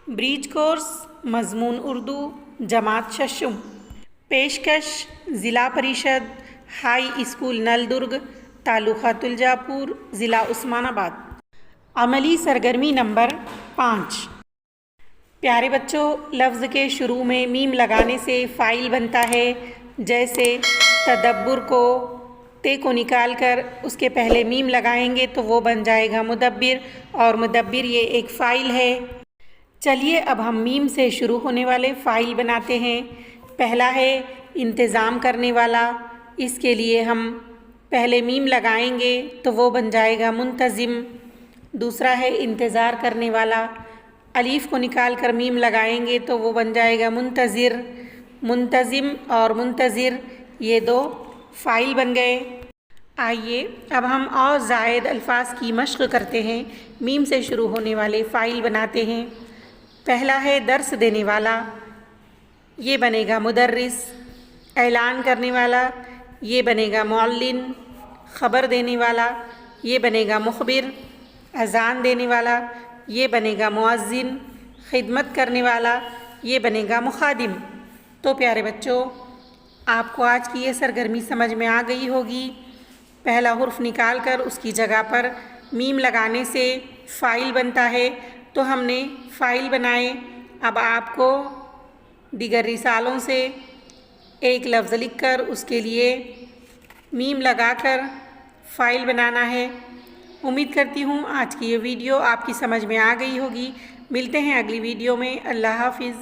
Bridge course मजमून उर्दू जमात शशुम। पेशकश ज़िला परिषद हाई स्कूल नलदुर्ग तालुका तुलजापुर ज़िला उस्मानाबाद। अमली सरगर्मी नंबर 5। प्यारे बच्चों, लफ्ज़ के शुरू में मीम लगाने से फ़ाइल बनता है। जैसे तदब्बुर को ते को निकाल कर उसके पहले मीम लगाएंगे तो वो बन जाएगा मुदब्बिर, और मुदब्बिर ये एक फ़ाइल है। चलिए अब हम मीम से शुरू होने वाले फ़ाइल बनाते हैं। पहला है इंतज़ाम करने वाला। इसके लिए हम पहले मीम लगाएंगे तो वो बन जाएगा मुंतज़िम। दूसरा है इंतज़ार करने वाला। अलीफ़ को निकाल कर मीम लगाएंगे तो वो बन जाएगा मुंतज़िर। मुंतज़िम और मुंतज़िर ये दो फ़ाइल बन गए। आइए अब हम और ज़ायद अल्फाज की मश्क़ करते हैं। मीम से शुरू होने वाले फ़ाइल बनाते हैं। पहला है दर्स देने वाला, ये बनेगा मुदर्रिस। ऐलान करने वाला, ये बनेगा मुअल्लिन। ख़बर देने वाला, ये बनेगा मुख़बिर। अज़ान देने वाला, ये बनेगा मुअज़्ज़िन। खिदमत करने वाला, ये बनेगा मुखादिम। तो प्यारे बच्चों, आपको आज की ये सरगर्मी समझ में आ गई होगी। पहला हुर्फ निकाल कर उसकी जगह पर मीम लगाने से फ़ाइल बनता है, तो हमने फ़ाइल बनाए। अब आपको दीगर रिसालों से एक लफ्ज़ लिखकर उसके लिए मीम लगाकर फ़ाइल बनाना है। उम्मीद करती हूँ आज की ये वीडियो आपकी समझ में आ गई होगी। मिलते हैं अगली वीडियो में। अल्लाह हाफ़िज़।